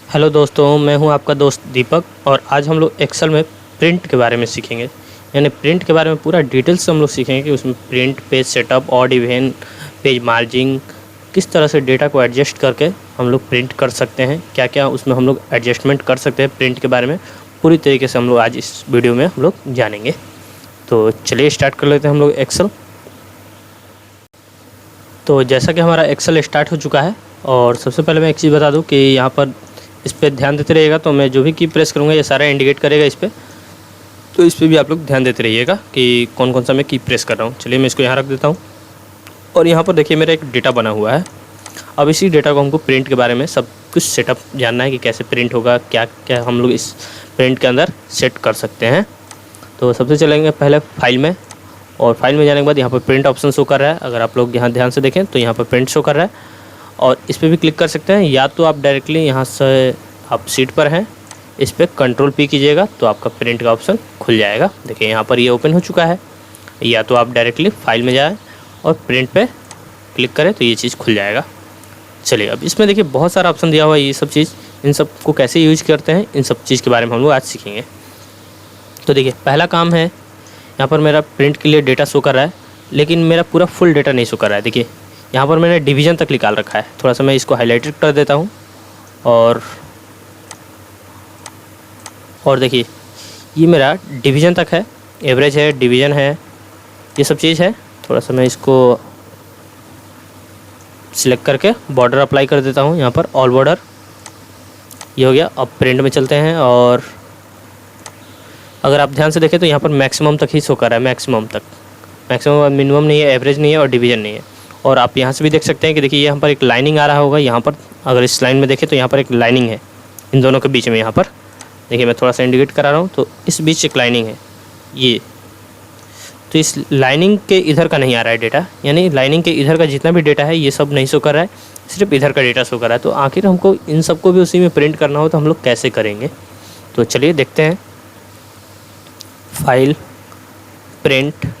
Hello दोस्तों, मैं हूं आपका दोस्त दीपक और आज हम लोग एक्सेल में प्रिंट के बारे में सीखेंगे। यानी प्रिंट के बारे में पूरा डिटेल्स से हम लोग सीखेंगे कि उसमें print, page setup, odd even, page margin, किस तरह से डेटा को एडजस्ट करके हम लोग प्रिंट कर सकते हैं, क्या क्या उसमें हम लोग एडजस्टमेंट कर सकते हैं। प्रिंट के बारे में पूरी तरीके से हम लोग आज इस वीडियो में हम लोग जानेंगे। तो चलिए स्टार्ट कर लेते हैं हम लोग एक्सेल। तो जैसा कि हमारा एक्सेल स्टार्ट हो चुका है और सबसे पहले मैं एक चीज़ बता दूं कि यहाँ पर इस पर ध्यान देते रहिएगा। तो मैं जो भी की प्रेस करूँगा ये सारा इंडिकेट करेगा इस पर, तो इस पर भी आप लोग ध्यान देते रहिएगा कि कौन कौन सा मैं की प्रेस कर रहा हूँ। चलिए मैं इसको यहाँ रख देता हूँ और यहाँ पर देखिए मेरा एक डेटा बना हुआ है। अब इसी डेटा को हमको प्रिंट के बारे में सब कुछ सेटअप जानना है कि कैसे प्रिंट होगा, क्या क्या हम लोग इस प्रिंट के अंदर सेट कर सकते हैं। तो सबसे चलेंगे पहले फाइल में, और फाइल में जाने के बाद यहाँ पर प्रिंट ऑप्शन शो कर रहा है। अगर आप लोग यहाँ ध्यान से देखें तो यहाँ पर प्रिंट शो कर रहा है और इस पर भी क्लिक कर सकते हैं, या तो आप डायरेक्टली यहाँ से आप सीट पर हैं इस पर कंट्रोल पी कीजिएगा तो आपका प्रिंट का ऑप्शन खुल जाएगा। देखिए यहाँ पर ये ओपन हो चुका है। या तो आप डायरेक्टली फाइल में जाएं और प्रिंट पे क्लिक करें तो ये चीज़ खुल जाएगा। चलिए अब इसमें देखिए बहुत सारा ऑप्शन दिया हुआ है, ये सब चीज़, इन सब को कैसे यूज करते हैं इन सब चीज़ के बारे में हम लोग आज सीखेंगे। तो देखिए पहला काम है, यहाँ पर मेरा प्रिंट के लिए डेटा शो कर रहा है लेकिन मेरा पूरा फुल डेटा नहीं शो कर रहा है। देखिए यहाँ पर मैंने डिवीज़न तक निकाल रखा है। थोड़ा सा मैं इसको हाईलाइटेड कर देता हूँ और देखिए ये मेरा डिवीज़न तक है, एवरेज है, डिवीज़न है, ये सब चीज़ है। थोड़ा सा मैं इसको सिलेक्ट करके बॉर्डर अप्लाई कर देता हूँ, यहाँ पर ऑल बॉर्डर, ये हो गया। अब प्रिंट में चलते हैं और अगर आप ध्यान से देखें तो यहाँ पर मैक्सिमम तक ही शो कर रहा है, मैक्सिमम तक, मैक्सिमम, मिनिमम नहीं है, एवरेज नहीं है और डिवीज़न नहीं है। और आप यहाँ से भी देख सकते हैं कि देखिए यहाँ पर एक लाइनिंग आ रहा होगा। यहाँ पर अगर इस लाइन में देखें तो यहाँ पर एक लाइनिंग है इन दोनों के बीच में। यहाँ पर देखिए मैं थोड़ा सा इंडिकेट करा रहा हूँ तो इस बीच एक लाइनिंग है ये, तो इस लाइनिंग के इधर का नहीं आ रहा है डेटा, यानी लाइनिंग के इधर का जितना भी डेटा है ये सब नहीं शो कर रहा है, सिर्फ इधर का डेटा शो कर रहा है। तो आखिर हमको इन सबको भी उसी में प्रिंट करना हो तो हम लोग कैसे करेंगे, तो चलिए देखते हैं। फाइल, प्रिंट,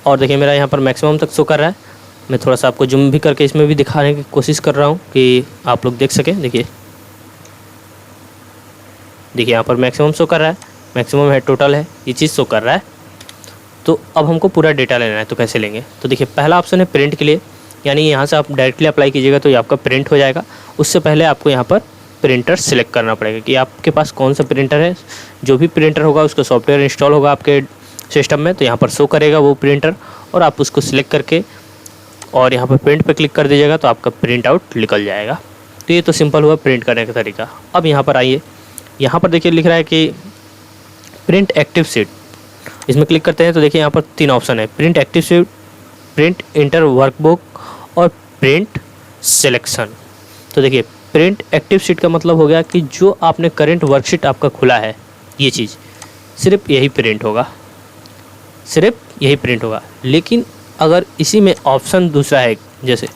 और देखिए मेरा यहाँ पर मैक्सिमम तक शो कर रहा है। मैं थोड़ा सा आपको जूम भी करके इसमें भी दिखाने की कोशिश कर रहा हूँ कि आप लोग देख सकें। देखिए यहाँ पर मैक्सिमम शो कर रहा है, मैक्सिमम है, टोटल है, ये चीज़ शो कर रहा है। तो अब हमको पूरा डेटा लेना है तो कैसे लेंगे, तो देखिए पहला ऑप्शन है प्रिंट के लिए, यानी यहाँ से आप डायरेक्टली अप्लाई कीजिएगा तो ये आपका प्रिंट हो जाएगा। उससे पहले आपको यहाँ पर प्रिंटर सिलेक्ट करना पड़ेगा कि आपके पास कौन सा प्रिंटर है। जो भी प्रिंटर होगा उसका सॉफ्टवेयर इंस्टॉल होगा आपके सिस्टम में, तो यहाँ पर शो करेगा वो प्रिंटर, और आप उसको सिलेक्ट करके और यहाँ पर प्रिंट पे क्लिक कर दीजिएगा तो आपका प्रिंट आउट निकल जाएगा। तो ये तो सिंपल हुआ प्रिंट करने का तरीका। अब यहाँ पर आइए, यहाँ पर देखिए लिख रहा है कि प्रिंट एक्टिव शीट, इसमें क्लिक करते हैं तो देखिए यहाँ पर 3 ऑप्शन है, print active sheet, print inter workbook और प्रिंट सिलेक्शन। तो देखिए प्रिंट एक्टिव शीट का मतलब हो गया कि जो आपने करंट वर्कशीट आपका खुला है ये चीज़ सिर्फ यही प्रिंट होगा, सिर्फ यही प्रिंट होगा। लेकिन अगर इसी में ऑप्शन दूसरा है, जैसे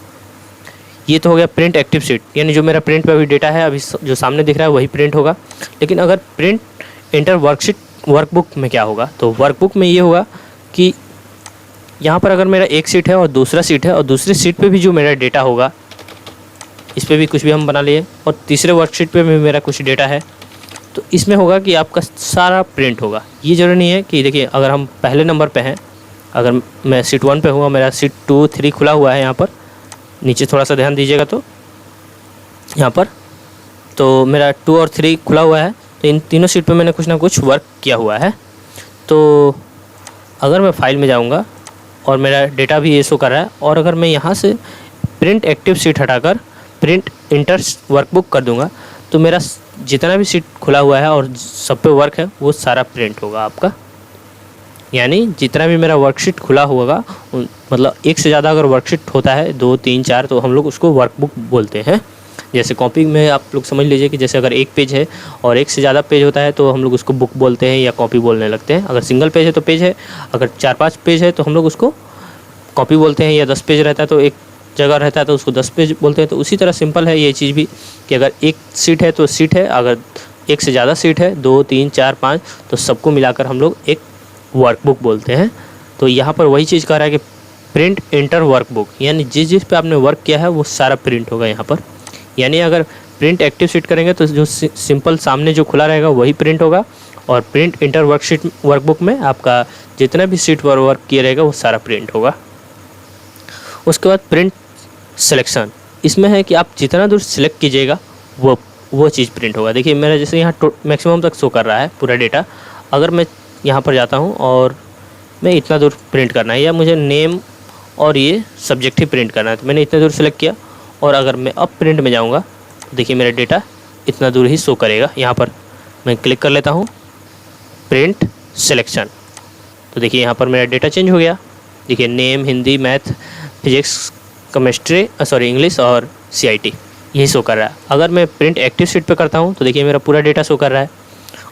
ये तो हो गया प्रिंट एक्टिव शीट, यानी जो मेरा प्रिंट पे अभी डेटा है अभी जो सामने दिख रहा है वही प्रिंट होगा। लेकिन अगर प्रिंट इंटर वर्कशीट वर्कबुक में क्या होगा, तो वर्कबुक में ये होगा कि यहाँ पर अगर मेरा एक सीट है और दूसरा सीट है और दूसरे सीट पे भी जो मेरा डेटा होगा, इस पर भी कुछ भी हम बना लिए, और तीसरे वर्कशीट पे भी मेरा कुछ डेटा है, तो इसमें होगा कि आपका सारा प्रिंट होगा। ये जरूरी नहीं है कि देखिए अगर हम पहले नंबर पे हैं, अगर मैं सीट 1 पे हूँ, मेरा सीट 2, 3 खुला हुआ है, यहाँ पर नीचे थोड़ा सा ध्यान दीजिएगा तो यहाँ पर तो मेरा 2 और 3 खुला हुआ है, तो इन तीनों सीट पे मैंने कुछ ना कुछ वर्क किया हुआ है। तो अगर मैं फाइल में जाऊँगा और मेरा डेटा भी ये शो कर रहा है, और अगर मैं यहाँ से प्रिंट एक्टिव सीट हटाकर प्रिंट इंटर वर्कबुक कर दूँगा तो मेरा जितना भी सीट खुला हुआ है और सब पे वर्क है वो सारा प्रिंट होगा आपका। यानी जितना भी मेरा वर्कशीट खुला होगा, मतलब एक से ज़्यादा अगर वर्कशीट होता है 2, 3, 4, तो हम लोग उसको वर्कबुक बोलते हैं। जैसे कॉपी में आप लोग समझ लीजिए कि जैसे अगर एक पेज है और एक से ज़्यादा पेज होता है तो हम लोग उसको बुक बोलते हैं या कॉपी बोलने लगते हैं। अगर सिंगल पेज है तो पेज है, अगर 4-5 पेज है तो हम लोग उसको कॉपी बोलते हैं, या 10 पेज रहता है तो एक जगह रहता है तो उसको 10 पेज बोलते हैं। तो उसी तरह सिंपल है ये चीज़ भी कि अगर एक सीट है तो सीट है, अगर एक से ज़्यादा सीट है 2, 3, 4, 5, तो सबको मिलाकर हम लोग एक वर्कबुक बोलते हैं। तो यहाँ पर वही चीज़ कह रहा है कि प्रिंट इंटर वर्कबुक, यानी जिस पे आपने वर्क किया है वो सारा प्रिंट होगा यहाँ पर। यानी अगर प्रिंट एक्टिव शीट करेंगे तो जो सिंपल सामने जो खुला रहेगा वही प्रिंट होगा, और प्रिंट इंटर वर्कबुक में आपका जितना भी शीट पर वर्क किया रहेगा वो सारा प्रिंट होगा। उसके बाद प्रिंट सिलेक्शन, इसमें है कि आप जितना दूर सिलेक्ट कीजिएगा वो चीज़ प्रिंट होगा। देखिए मेरा जैसे यहाँ मैक्सिमम तक शो कर रहा है पूरा डेटा, अगर मैं यहाँ पर जाता हूँ और मैं इतना दूर प्रिंट करना है, या मुझे नेम और ये सब्जेक्ट ही प्रिंट करना है, तो मैंने इतना दूर सेलेक्ट किया, और अगर मैं अब प्रिंट में जाऊँगा तो देखिए मेरा डेटा इतना दूर ही शो करेगा। यहाँ पर मैं क्लिक कर लेता हूँ प्रिंट सिलेक्शन, तो देखिए यहाँ पर मेरा डेटा चेंज हो गया। देखिए name, Hindi, math, physics, chemistry, English और CIT यही शो कर रहा है। अगर मैं प्रिंट एक्टिव शीट पे करता हूँ तो देखिए मेरा पूरा डेटा शो कर रहा है।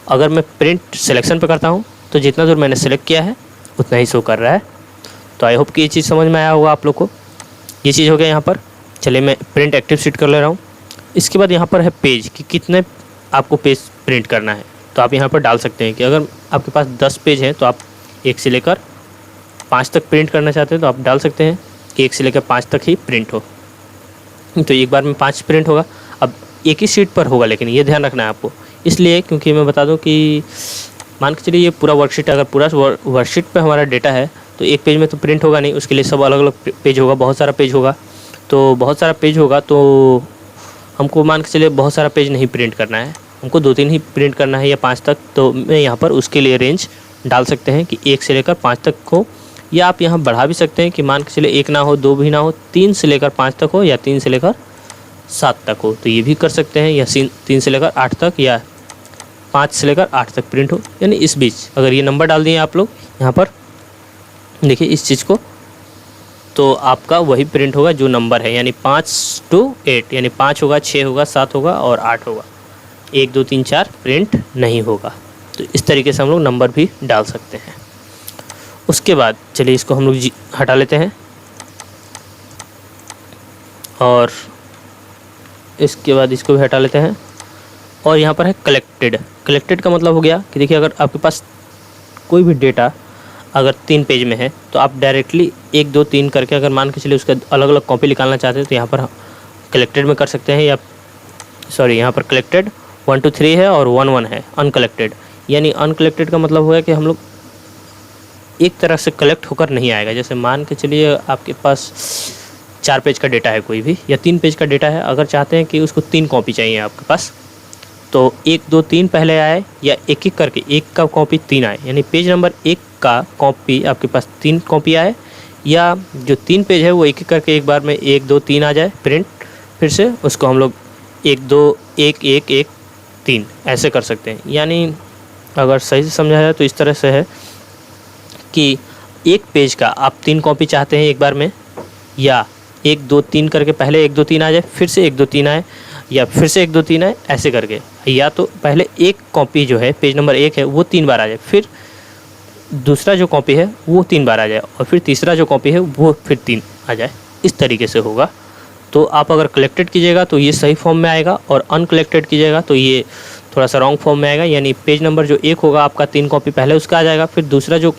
अगर मैं प्रिंट सिलेक्शन पे करता हूँ तो जितना दूर मैंने सेलेक्ट किया है उतना ही शो कर रहा है। तो आई होप कि ये चीज़ समझ में आया होगा आप लोग को। ये चीज़ हो गया यहाँ पर। चलिए मैं प्रिंट एक्टिव शीट कर ले रहा हूँ। इसके बाद यहाँ पर है पेज, कि कितने आपको पेज प्रिंट करना है। तो आप यहाँ पर डाल सकते हैं कि अगर आपके पास 10 पेज हैं तो आप 1 से लेकर 5 तक प्रिंट करना चाहते हैं तो आप डाल सकते हैं कि 1 से लेकर 5 तक ही प्रिंट हो। तो एक बार में 5 प्रिंट होगा। अब एक ही शीट पर होगा, लेकिन ये ध्यान रखना है आपको, इसलिए क्योंकि मैं बता दूं कि मान के चलिए ये पूरा वर्कशीट, अगर पूरा वर्कशीट पे हमारा डेटा है तो एक पेज में तो प्रिंट होगा नहीं, उसके लिए सब अलग अलग पेज होगा, बहुत सारा पेज होगा। तो बहुत सारा पेज होगा तो हमको मान के चलिए बहुत सारा पेज नहीं प्रिंट करना है, हमको 2-3 ही प्रिंट करना है या 5 तक। तो मैं यहाँ पर उसके लिए रेंज डाल सकते हैं कि 1 से लेकर 5 तक हो, या आप यहाँ बढ़ा भी सकते हैं कि मान के चलिए 1 ना हो, 2 भी ना हो, 3 से लेकर 5 तक हो, या 3 से लेकर 7 तक हो, तो ये भी कर सकते हैं। या 3 से लेकर 8 तक, या 5 से लेकर 8 तक प्रिंट हो, यानी इस बीच अगर ये नंबर डाल दिए आप लोग यहाँ पर देखिए इस चीज़ को, तो आपका वही प्रिंट होगा जो नंबर है, यानी 5 to 8, यानी 5 होगा, 6 होगा, 7 होगा और 8 होगा। 1 2 3 4 प्रिंट नहीं होगा। तो इस तरीके से हम लोग नंबर भी डाल सकते हैं। उसके बाद चलिए इसको हम लोग हटा लेते हैं, और इसके बाद इसको भी हटा लेते हैं। और यहाँ पर है कलेक्टेड। कलेक्टेड का मतलब हो गया कि देखिए अगर आपके पास कोई भी डेटा अगर 3 पेज में है तो आप डायरेक्टली 1 2 3 करके अगर मान के चलिए उसका अलग अलग कॉपी निकालना चाहते हैं तो यहाँ पर कलेक्टेड में कर सकते हैं, या यहाँ पर कलेक्टेड 1 2 3 है और 1 1 है अनकलेक्टेड। यानी अनकलेक्टेड का मतलब होगा कि हम लोग एक तरह से कलेक्ट होकर नहीं आएगा। जैसे मान के चलिए आपके पास 4 पेज का डेटा है कोई भी, या 3 पेज का डेटा है, अगर चाहते हैं कि उसको 3 कॉपी चाहिए आपके पास, तो 1 2 3 पहले आए, या एक करके 1 का कॉपी 3 आए, यानी पेज नंबर 1 का कॉपी आपके पास 3 कॉपी आए, या जो 3 पेज है वो एक करके एक बार में 1 2 3 आ जाए प्रिंट, फिर से उसको हम लोग 1 2 1 1 1 3 ऐसे कर सकते हैं। यानी अगर सही से समझा जाए तो इस तरह से है कि एक पेज का आप 3 कॉपी चाहते हैं एक बार में, या 1 2 3 करके पहले 1 2 3 आ जाए, फिर से 1 2 3 आए, या फिर से 1 2 3 आए, ऐसे करके। या तो पहले एक कॉपी जो है पेज नंबर 1 है वो 3 बार आ जाए, फिर दूसरा जो कॉपी है वो 3 बार आ जाए, और फिर तीसरा जो कॉपी है वो फिर 3 आ जाए। इस तरीके से होगा। तो आप अगर कलेक्टेड कीजिएगा तो ये सही फॉर्म में आएगा, और अनकलेक्टेड कीजिएगा तो ये थोड़ा सा रॉन्ग फॉर्म में आएगा। यानी पेज नंबर जो 1 होगा आपका 3 कॉपी पहले उसका आ जाएगा, फिर दूसरा जो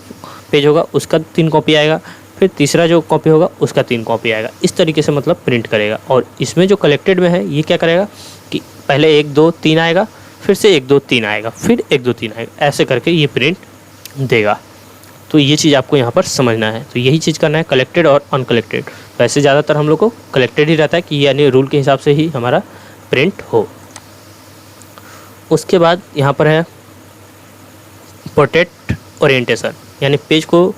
पेज होगा उसका 3 कॉपी आएगा, फिर तीसरा जो कॉपी होगा उसका 3 कॉपी आएगा। इस तरीके से मतलब प्रिंट करेगा। और इसमें जो कलेक्टेड में है ये क्या करेगा कि पहले 1 2 3 आएगा, फिर से 1 2 3 आएगा, फिर 1 2 3 आएगा, ऐसे करके ये प्रिंट देगा। तो ये चीज़ आपको यहाँ पर समझना है। तो यही चीज़ करना है, कलेक्टेड और अनकलेक्टेड। वैसे ज़्यादातर हम लोग को कलेक्टेड ही रहता है कि यानी रूल के हिसाब से ही हमारा प्रिंट हो। उसके बाद यहाँ पर है पोर्ट्रेट ओरिएंटेशन, यानी पेज को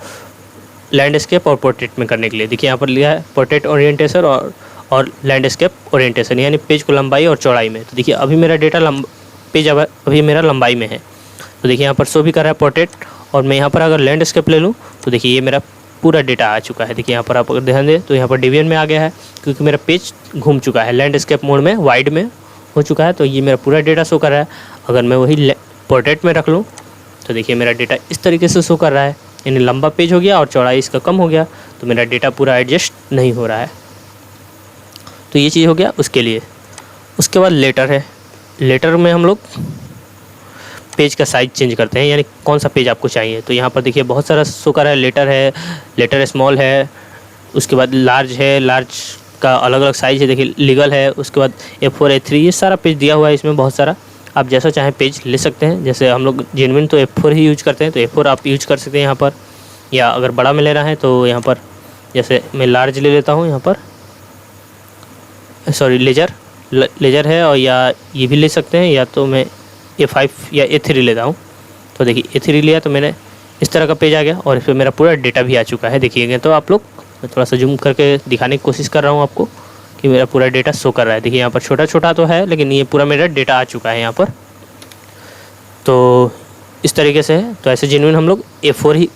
लैंडस्केप और पोर्ट्रेट में करने के लिए। देखिए यहाँ पर लिया है पोर्ट्रेट ओरिएंटेशन और लैंडस्केप ओरिएंटेशन, यानी पेज को लंबाई और चौड़ाई में। तो देखिए अभी मेरा डेटा पेज अभी मेरा लंबाई में है, तो देखिए यहाँ पर शो भी कर रहा है पोर्ट्रेट। और मैं यहाँ पर अगर लैंडस्केप ले लूँ तो देखिए ये मेरा पूरा डेटा आ चुका है। देखिए यहाँ पर आप अगर ध्यान दें तो यहाँ पर डिवीजन में आ गया है, क्योंकि मेरा पेज घूम चुका है, लैंडस्केप मोड में वाइड में हो चुका है। तो ये मेरा पूरा डेटा शो कर रहा है। अगर मैं वही पोर्ट्रेट में रख लूँ तो देखिए मेरा डेटा इस तरीके से शो कर रहा है, यानी लंबा पेज हो गया और चौड़ाई इसका कम हो गया, तो मेरा डेटा पूरा एडजस्ट नहीं हो रहा है। तो ये चीज़ हो गया उसके लिए। उसके बाद लेटर है। लेटर में हम लोग पेज का साइज़ चेंज करते हैं, यानी कौन सा पेज आपको चाहिए। तो यहाँ पर देखिए बहुत सारा शो कर रहा है। लेटर है, लेटर स्मॉल है, उसके बाद लार्ज है, लार्ज का अलग अलग साइज़ है, देखिए लीगल है, उसके बाद A4 A3 ये सारा पेज दिया हुआ है इसमें बहुत सारा। आप जैसा चाहें पेज ले सकते हैं, जैसे हम लोग जेन्युइन तो A4 ही यूज करते हैं, तो A4 आप यूज कर सकते हैं यहाँ पर, या अगर बड़ा में ले रहा है तो यहाँ पर जैसे मैं लार्ज ले लेता हूँ यहाँ पर, सॉरी लेजर है, और या ये भी ले सकते हैं, या तो मैं A5 या A3 लेता हूँ। तो देखिए A3 लिया तो मैंने इस तरह का पेज आ गया और इस पर मेरा पूरा डेटा भी आ चुका है। देखिएगा तो आप लोग, मैं थोड़ा सा जूम करके दिखाने की कोशिश कर रहा हूँ आपको कि मेरा पूरा डेटा शो कर रहा है। देखिए यहाँ पर छोटा छोटा तो है, लेकिन ये पूरा मेरा डेटा आ चुका है यहाँ पर। तो इस तरीके से है। तो ऐसे जेन्युइन हम लोग A4 ही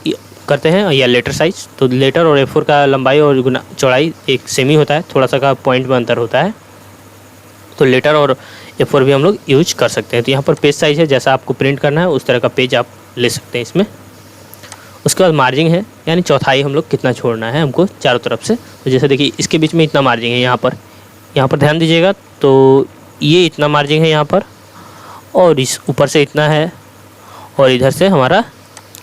करते हैं, या लेटर साइज़। तो लेटर और A4 का लंबाई और चौड़ाई एक सेम ही होता है, थोड़ा सा का पॉइंट में अंतर होता है। तो लेटर और A4 भी हम लोग यूज कर सकते हैं। तो यहाँ पर पेज साइज़ है, जैसा आपको प्रिंट करना है उस तरह का पेज आप ले सकते हैं इसमें। उसके बाद मार्जिंग है, यानी चौथाई हम लोग कितना छोड़ना है हमको चारों तरफ से। तो जैसे देखिए इसके बीच में इतना मार्जिंग है, यहाँ पर ध्यान दीजिएगा, तो ये इतना मार्जिंग है यहाँ पर, और इस ऊपर से इतना है, और इधर से हमारा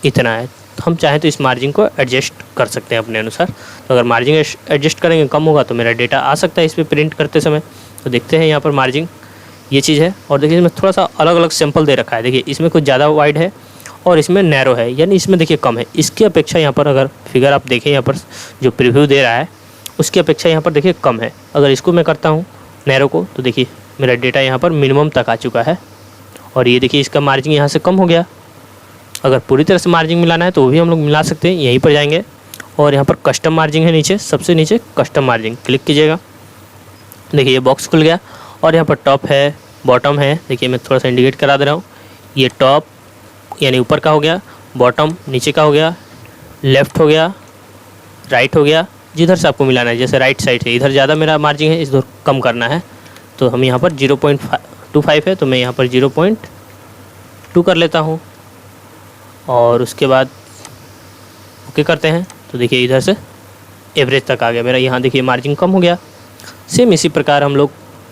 इतना है। तो हम चाहें तो इस मार्जिंग को एडजस्ट कर सकते हैं अपने अनुसार। तो अगर मार्जिंग एडजस्ट करेंगे कम होगा तो मेरा डेटा आ सकता है इस पर प्रिंट करते समय। तो देखते हैं यहाँ पर मार्जिंग ये चीज़ है। और देखिए इसमें थोड़ा सा अलग अलग सैंपल दे रखा है। देखिए इसमें कुछ ज़्यादा वाइड है और इसमें नैरो है, यानी इसमें देखिए कम है। इसकी अपेक्षा यहाँ पर अगर फिगर आप देखें, यहाँ पर जो प्रीव्यू दे रहा है उसकी अपेक्षा यहाँ पर देखिए कम है। अगर इसको मैं करता हूँ नैरो को, तो देखिए मेरा डेटा यहाँ पर मिनिमम तक आ चुका है। और ये देखिए इसका मार्जिंग यहाँ से कम हो गया। अगर पूरी तरह से मार्जिंग मिलाना है तो वो भी हम लोग मिला सकते हैं। यहीं पर जाएंगे और यहाँ पर कस्टम मार्जिंग है, नीचे सबसे नीचे कस्टम मार्जिंग क्लिक कीजिएगा। देखिए ये बॉक्स खुल गया और यहाँ पर टॉप है, बॉटम है। देखिए मैं थोड़ा सा इंडिकेट करा दे रहा हूँ। ये टॉप यानी ऊपर का हो गया, बॉटम नीचे का हो गया, लेफ़्ट हो गया, राइट हो गया, जिधर से आपको मिलाना है। जैसे राइट साइड से इधर ज़्यादा मेरा मार्जिंग है, इधर कम करना है। तो हम यहाँ पर 0.25 है, तो मैं यहाँ पर 0.2 कर लेता हूँ और उसके बाद ओके करते हैं। तो देखिए इधर से एवरेज तक आ गया मेरा। यहाँ देखिए मार्जिंग कम हो गया। सेम इसी प्रकार हम लोग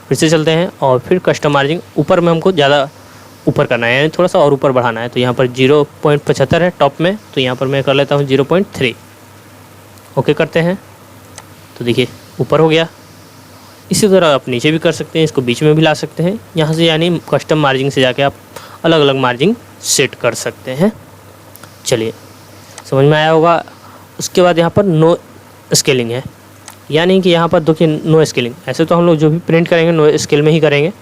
फिर से चलते हैं और फिर कस्टम मार्जिंग ऊपर में हमको ज़्यादा ऊपर करना है, यानी थोड़ा सा और ऊपर बढ़ाना है। तो यहाँ पर 0.75 है टॉप में, तो यहाँ पर मैं कर लेता हूँ 0.3। ओके करते हैं। तो देखिए ऊपर हो गया। इसी तरह आप नीचे भी कर सकते हैं, इसको बीच में भी ला सकते हैं यहाँ से, यानी कस्टम मार्जिंग से जाके आप अलग अलग मार्जिंग सेट कर सकते हैं। चलिए समझ में आया होगा। उसके बाद यहाँ पर नो स्केलिंग है, यानी कि यहाँ पर देखिए नो स्केलिंग। ऐसे तो हम लोग जो भी प्रिंट करेंगे नो स्केल में ही करेंगे,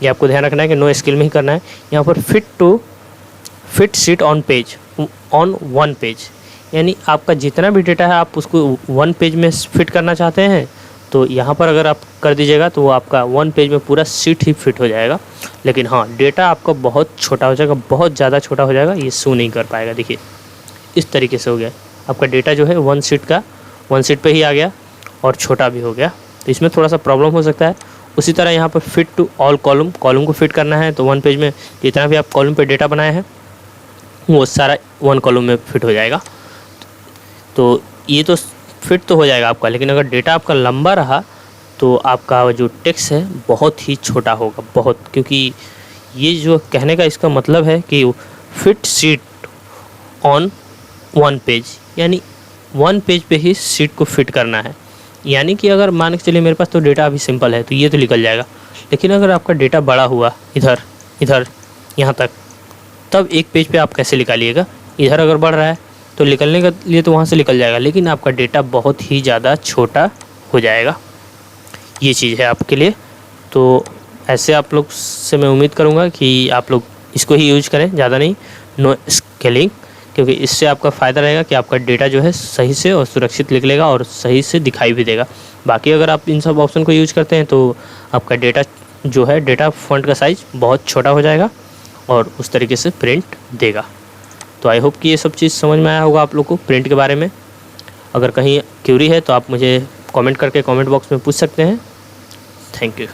ये आपको ध्यान रखना है कि नो स्केल में ही करना है। यहाँ पर fit seat on page on one page, यानी आपका जितना भी डेटा है आप उसको वन पेज में फिट करना चाहते हैं, तो यहाँ पर अगर आप कर दीजिएगा तो वो आपका वन पेज में पूरा सीट ही फिट हो जाएगा। लेकिन हाँ, डेटा आपका बहुत छोटा हो जाएगा, बहुत ज़्यादा छोटा हो जाएगा, ये शो नहीं कर पाएगा। देखिए इस तरीके से हो गया आपका डेटा जो है वन सीट पे ही आ गया और छोटा भी हो गया। तो इसमें थोड़ा सा प्रॉब्लम हो सकता है। उसी तरह यहाँ पर फिट टू ऑल कॉलम को फिट करना है, तो वन पेज में जितना भी आप कॉलम पे डेटा बनाए हैं वो सारा वन कॉलम में फिट हो जाएगा। तो ये तो फिट तो हो जाएगा आपका, लेकिन अगर डेटा आपका लंबा रहा तो आपका जो टेक्स्ट है बहुत ही छोटा होगा, बहुत। क्योंकि ये जो कहने का इसका मतलब है कि fit seat on one page, यानी वन पेज पे ही सीट को फिट करना है। यानी कि अगर मान के चलिए मेरे पास तो डेटा अभी सिंपल है तो ये तो निकल जाएगा, लेकिन अगर आपका डेटा बड़ा हुआ इधर यहाँ तक, तब एक पेज पे आप कैसे निकालिएगा। इधर अगर बढ़ रहा है तो निकलने के लिए तो वहाँ से निकल जाएगा, लेकिन आपका डेटा बहुत ही ज़्यादा छोटा हो जाएगा। ये चीज़ है आपके लिए। तो ऐसे आप लोग से मैं उम्मीद करूँगा कि आप लोग इसको ही यूज करें, ज़्यादा नहीं, नो स्केलिंग, क्योंकि इससे आपका फ़ायदा रहेगा कि आपका डेटा जो है सही से और सुरक्षित निकलेगा और सही से दिखाई भी देगा। बाकी अगर आप इन सब ऑप्शन को यूज करते हैं तो आपका डेटा जो है, डेटा फॉन्ट का साइज़ बहुत छोटा हो जाएगा और उस तरीके से प्रिंट देगा। तो आई होप कि ये सब चीज़ समझ में आया होगा आप लोग को प्रिंट के बारे में। अगर कहीं क्यूरी है तो आप मुझे कमेंट करके कमेंट बॉक्स में पूछ सकते हैं। Thank you.